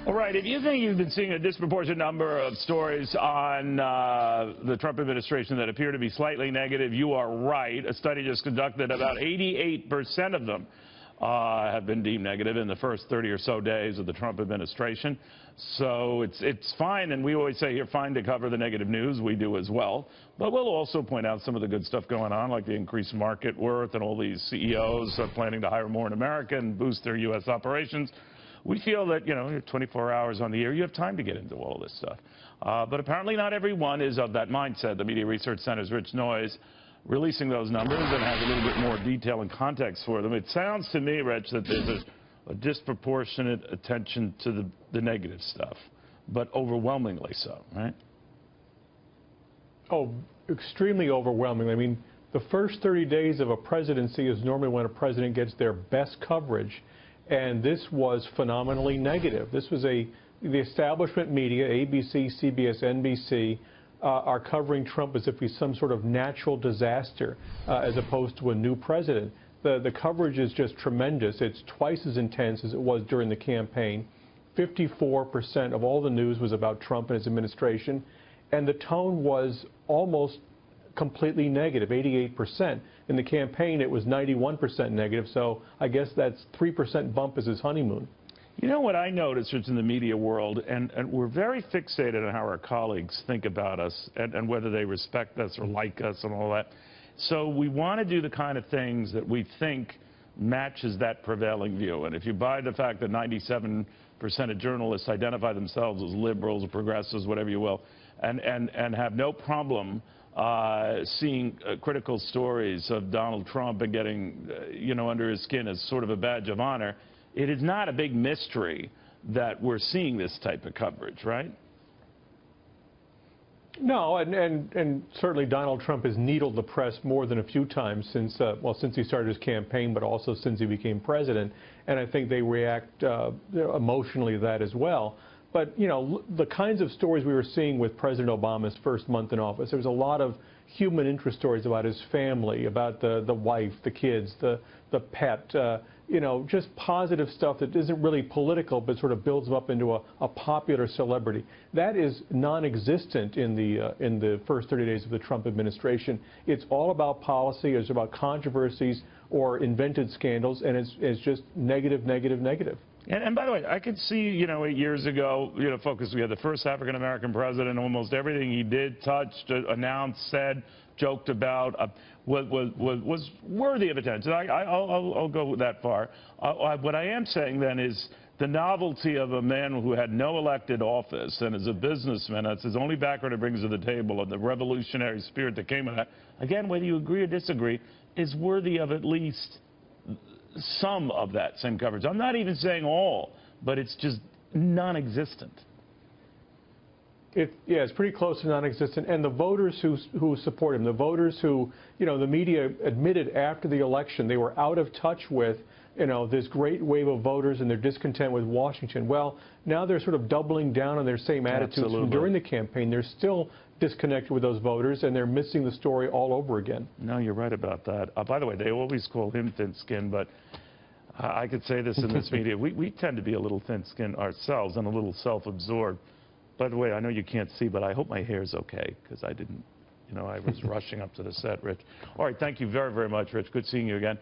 All right, if you think you've been seeing a disproportionate number of stories on the Trump administration that appear to be slightly negative, you are right. A study just conducted, about 88% of them have been deemed negative in the first 30 or so days of the Trump administration. So it's fine, and we always say here, fine to cover the negative news. We do as well. But we'll also point out some of the good stuff going on, like the increased market worth and all these CEOs planning to hire more in America and boost their U.S. operations. We feel that, you know, 24 hours on the air, you have time to get into all this stuff. But apparently not everyone is of that mindset. The Media Research Center's Rich Noyes releasing those numbers and has a little bit more detail and context for them. It sounds to me, Rich, that there's a disproportionate attention to the negative stuff, but overwhelmingly so, right? Oh, extremely overwhelming. I mean, the first 30 days of a presidency is normally when a president gets their best coverage, and this was phenomenally negative. This was the establishment media, ABC, CBS, NBC, are covering Trump as if he's some sort of natural disaster as opposed to a new president. The coverage is just tremendous. It's twice as intense as it was during the campaign. 54% of all the news was about Trump and his administration, and the tone was almost completely negative, 88%. In the campaign, it was 91% negative, so I guess that's 3% bump is his honeymoon. You know what I noticed, Rich, in the media world, and we're very fixated on how our colleagues think about us and whether they respect us or like us and all that. So we want to do the kind of things that we think matches that prevailing view. And if you buy the fact that 97% of journalists identify themselves as liberals or progressives, whatever you will, and have no problem seeing critical stories of Donald Trump and getting, you know, under his skin as sort of a badge of honor, it is not a big mystery that we're seeing this type of coverage, right? No, and certainly Donald Trump has needled the press more than a few times since he started his campaign, but also since he became president. And I think they react emotionally to that as well. But, you know, the kinds of stories we were seeing with President Obama's first month in office, there was a lot of human interest stories about his family, about the wife, the kids, the pet, you know, just positive stuff that isn't really political but sort of builds him up into a popular celebrity. That is non-existent in the first 30 days of the Trump administration. It's all about policy, it's about controversies or invented scandals, and it's just negative, negative, negative. And by the way, I could see, you know, 8 years ago, you know, folks, we had the first African-American president. Almost everything he did, touched, announced, said, joked about was worthy of attention. I'll go that far. What I am saying then is the novelty of a man who had no elected office and is a businessman, that's his only background he brings to the table, and the revolutionary spirit that came of that, again, whether you agree or disagree, is worthy of at least some of that same coverage. I'm not even saying all, but it's just non-existent. Yeah, it's pretty close to non-existent. And the voters who support him, the voters who, you know, the media admitted after the election they were out of touch with, you know, this great wave of voters and their discontent with Washington. Well, now they're sort of doubling down on their same attitudes from during the campaign. They're still disconnected with those voters, and they're missing the story all over again. No, you're right about that. By the way, they always call him thin-skinned, but I could say this in this media. We tend to be a little thin-skinned ourselves and a little self-absorbed. By the way, I know you can't see, but I hope my hair's okay, because I didn't, you know, I was rushing up to the set, Rich. All right, thank you very, very much, Rich. Good seeing you again.